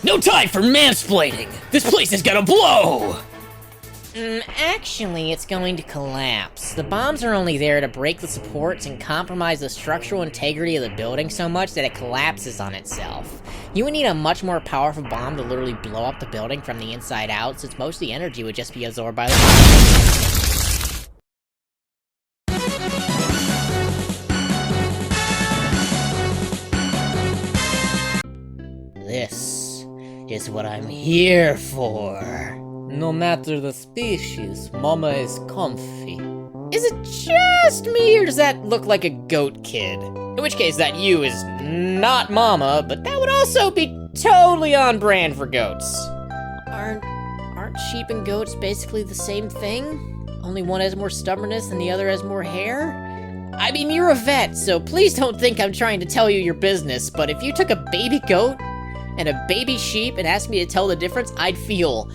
No time for mansplaining! This place is gonna blow! Actually, it's going to collapse. The bombs are only there to break the supports and compromise the structural integrity of the building so much that it collapses on itself. You would need a much more powerful bomb to literally blow up the building from the inside out, since most of the energy would just be absorbed by the This is what I'm here for. No matter the species, Mama is comfy. Is it just me, or does that look like a goat kid? In which case, that you is not Mama, but that would also be totally on brand for goats. Aren't sheep and goats basically the same thing? Only one has more stubbornness and the other has more hair? I mean, you're a vet, so please don't think I'm trying to tell you your business, but if you took a baby goat and a baby sheep and asked me to tell the difference, I'd feel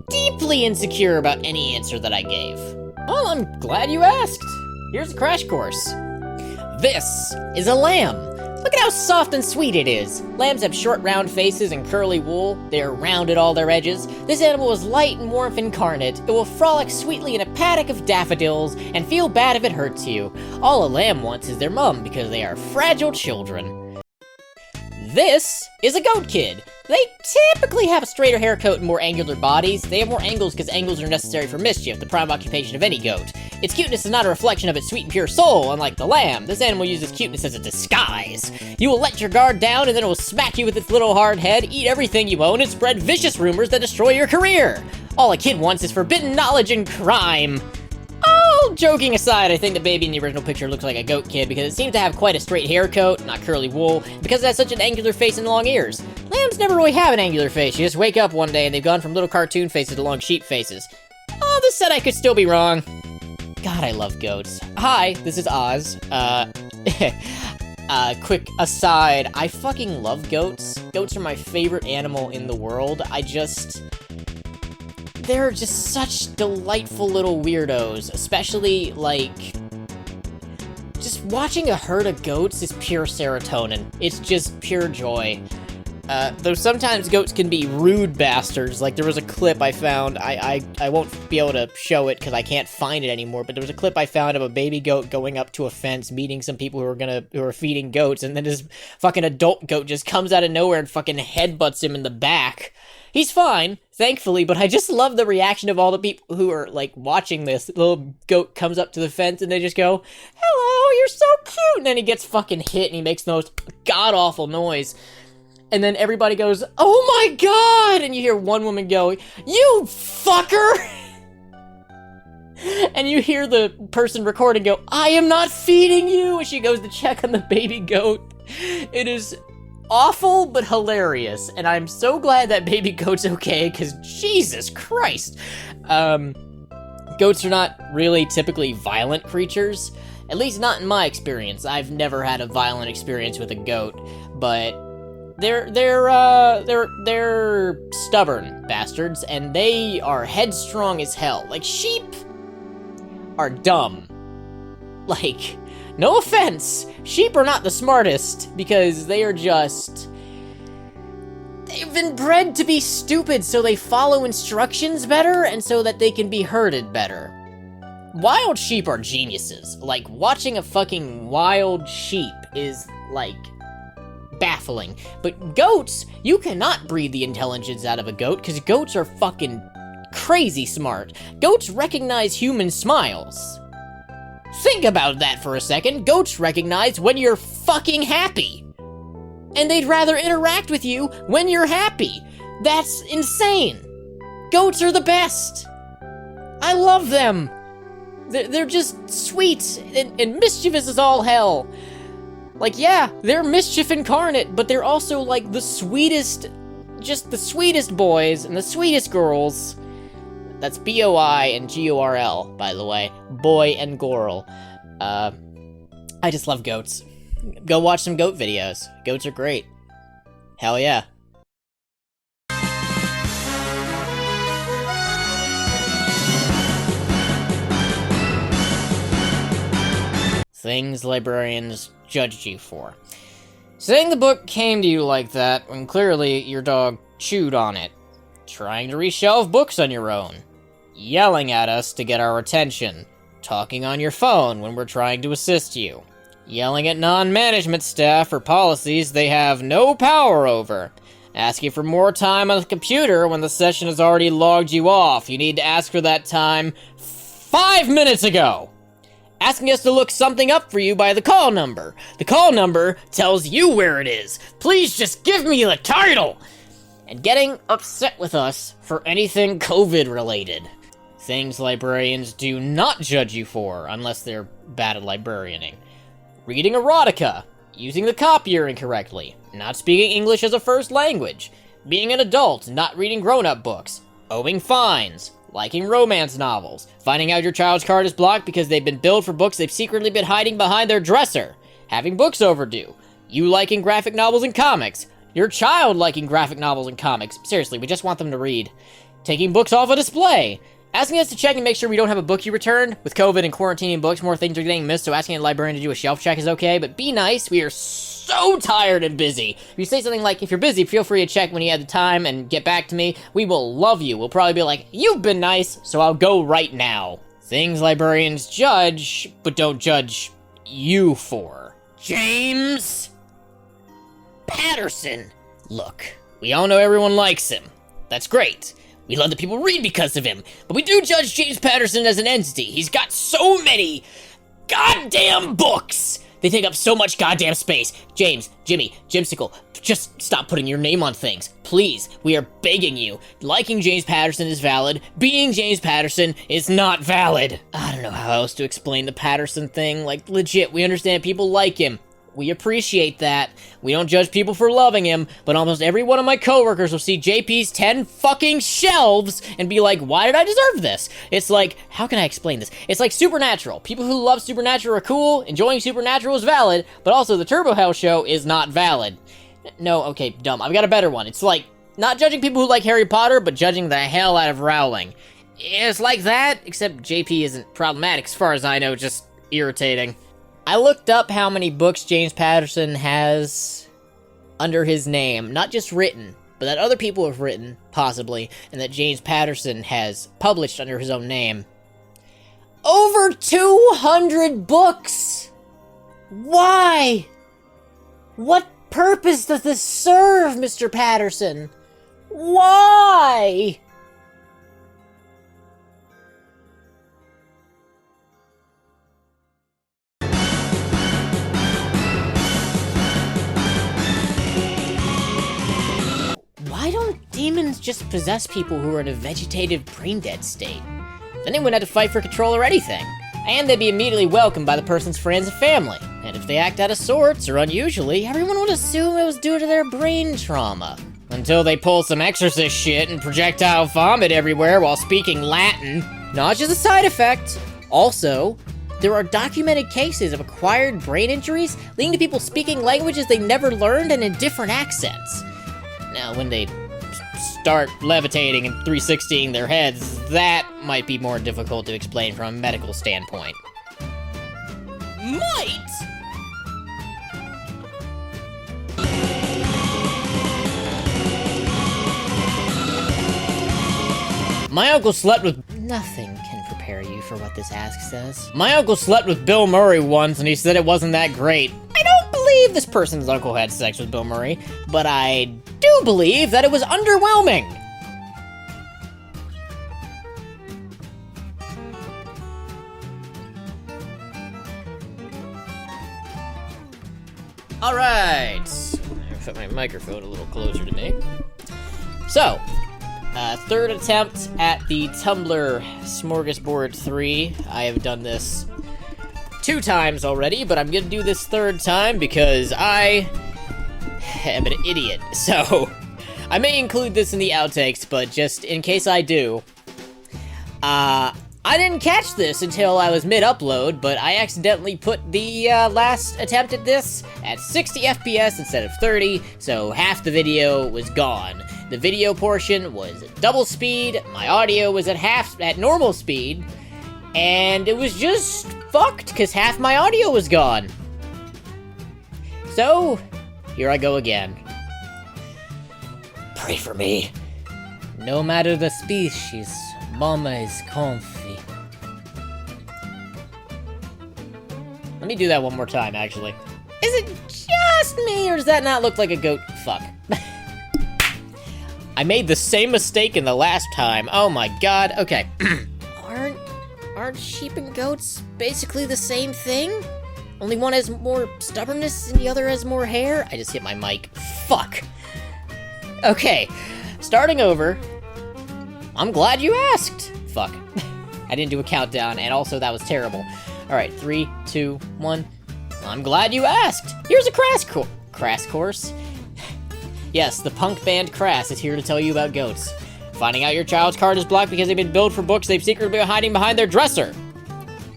deeply insecure about any answer that I gave. Well, I'm glad you asked. Here's a crash course. This is a lamb. Look at how soft and sweet it is. Lambs have short, round faces and curly wool. They are round at all their edges. This animal is light and warmth incarnate. It will frolic sweetly in a paddock of daffodils and feel bad if it hurts you. All a lamb wants is their mum because they are fragile children. This is a goat kid. They typically have a straighter hair coat and more angular bodies. They have more angles because angles are necessary for mischief, the prime occupation of any goat. Its cuteness is not a reflection of its sweet and pure soul, unlike the lamb. This animal uses cuteness as a disguise. You will let your guard down and then it will smack you with its little hard head, eat everything you own, and spread vicious rumors that destroy your career. All a kid wants is forbidden knowledge and crime. All joking aside, I think the baby in the original picture looks like a goat kid because it seems to have quite a straight hair coat, not curly wool, because it has such an angular face and long ears. Lambs never really have an angular face. You just wake up one day and they've gone from little cartoon faces to long sheep faces. Oh, this said I could still be wrong. God, I love goats. Hi, this is Oz. Quick aside, I fucking love goats. Goats are my favorite animal in the world. They're just such delightful little weirdos, especially, like, just watching a herd of goats is pure serotonin. It's just pure joy. Though sometimes goats can be rude bastards. Like, there was a clip I found, I won't be able to show it because I can't find it anymore, but there was a clip I found of a baby goat going up to a fence, meeting some people who are feeding goats, and then this fucking adult goat just comes out of nowhere and fucking headbutts him in the back. He's fine, thankfully, but I just love the reaction of all the people who are, like, watching this. The little goat comes up to the fence and they just go, "Hello, you're so cute!" And then he gets fucking hit and he makes the most god-awful noise. And then everybody goes, "Oh my god!" And you hear one woman go, "You fucker!" And you hear the person recording go, "I am not feeding you!" And she goes to check on the baby goat. It is awful, but hilarious. And I'm so glad that baby goat's okay, because Jesus Christ. Goats are not really typically violent creatures. At least not in my experience. I've never had a violent experience with a goat, but they're stubborn bastards, and they are headstrong as hell. Like, sheep are dumb. Like, no offense, sheep are not the smartest, because they are just... they've been bred to be stupid, so they follow instructions better, and so that they can be herded better. Wild sheep are geniuses. Like, watching a fucking wild sheep is, like, baffling. But goats, you cannot breed the intelligence out of a goat, because goats are fucking crazy smart. Goats recognize human smiles. Think about that for a second. Goats recognize when you're fucking happy. And they'd rather interact with you when you're happy. That's insane. Goats are the best. I love them. They're just sweet and mischievous as all hell. Like, yeah, they're mischief incarnate, but they're also, like, the sweetest, just the sweetest boys and the sweetest girls. That's B-O-I and G-O-R-L, by the way. Boy and girl. I just love goats. Go watch some goat videos. Goats are great. Hell yeah. Things librarians judged you for. Saying the book came to you like that when clearly your dog chewed on it. Trying to reshelve books on your own. Yelling at us to get our attention. Talking on your phone when we're trying to assist you. Yelling at non-management staff for policies they have no power over. Asking for more time on the computer when the session has already logged you off. You need to ask for that time 5 minutes ago. Asking us to look something up for you by the call number. The call number tells you where it is. Please just give me the title. And getting upset with us for anything COVID related. Things librarians do not judge you for unless they're bad at librarianing. Reading erotica. Using the copier incorrectly. Not speaking English as a first language. Being an adult, not reading grown-up books. Owing fines. Liking romance novels. Finding out your child's card is blocked because they've been billed for books they've secretly been hiding behind their dresser. Having books overdue. You liking graphic novels and comics. Your child liking graphic novels and comics. Seriously, we just want them to read. Taking books off a display. Asking us to check and make sure we don't have a book you returned. With COVID and quarantining books, more things are getting missed, so asking a librarian to do a shelf check is okay, but be nice. We are so tired and busy. If you say something like, if you're busy, feel free to check when you have the time and get back to me. We will love you. We'll probably be like, you've been nice, so I'll go right now. Things librarians judge, but don't judge you for. James Patterson. Look, we all know everyone likes him. That's great. We love that people read because of him, but we do judge James Patterson as an entity. He's got so many goddamn books! They take up so much goddamn space. James, Jimmy, Jimsicle, just stop putting your name on things. Please, we are begging you. Liking James Patterson is valid. Being James Patterson is not valid. I don't know how else to explain the Patterson thing. Like, legit, we understand people like him. We appreciate that. We don't judge people for loving him, but almost every one of my coworkers will see JP's 10 fucking shelves and be like, why did I deserve this? It's like, how can I explain this? It's like Supernatural. People who love Supernatural are cool, enjoying Supernatural is valid, but also the Turbo Hell show is not valid. No, okay, dumb. I've got a better one. It's like, not judging people who like Harry Potter, but judging the hell out of Rowling. It's like that, except JP isn't problematic as far as I know, just irritating. I looked up how many books James Patterson has under his name, not just written, but that other people have written, possibly, and that James Patterson has published under his own name. Over 200 books! Why? What purpose does this serve, Mr. Patterson? Why? Why don't demons just possess people who are in a vegetative, brain-dead state? Then they wouldn't have to fight for control or anything. And they'd be immediately welcomed by the person's friends and family. And if they act out of sorts or unusually, everyone would assume it was due to their brain trauma. Until they pull some exorcist shit and projectile vomit everywhere while speaking Latin. Not just a side effect. Also, there are documented cases of acquired brain injuries leading to people speaking languages they never learned and in different accents. Now, when they start levitating and 360ing their heads, that might be more difficult to explain from a medical standpoint. Might! My uncle slept with... Nothing can prepare you for what this ask says. My uncle slept with Bill Murray once and he said it wasn't that great. I don't believe this person's uncle had sex with Bill Murray, but I do believe that it was underwhelming. Alright, put my microphone a little closer to me. So, third attempt at the Tumblr Smorgasbord 3. I have done this 2 times already, but I'm gonna do this 3rd time because I am an idiot. So, I may include this in the outtakes, but just in case I do, I didn't catch this until I was mid-upload, but I accidentally put the last attempt at this at 60 FPS instead of 30, so half the video was gone. The video portion was at double speed, my audio was at normal speed, and it was just fucked because half my audio was gone. So, here I go again. Pray for me. No matter the species, mama is comfy. Let me do that one more time, actually. Is it just me, or does that not look like a goat? Fuck. I made the same mistake in the last time. Oh my god. Okay. Aren't sheep and goats basically the same thing? Only one has more stubbornness and the other has more hair? I just hit my mic. Fuck. Okay. Starting over. I'm glad you asked. Fuck. I didn't do a countdown, and also that was terrible. Alright, 3, 2, 1. I'm glad you asked. Here's a crash course. Yes, the punk band Crass is here to tell you about goats. Finding out your child's card is blocked because they've been billed for books they've secretly been hiding behind their dresser.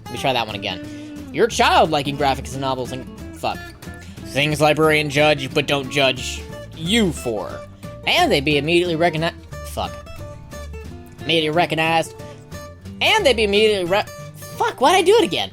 Let me try that one again. Your child liking graphics and novels and... fuck. Things librarian judge, but don't judge you for. And they'd be immediately recognized... fuck. Immediately recognized. And they'd be immediately fuck, why'd I do it again?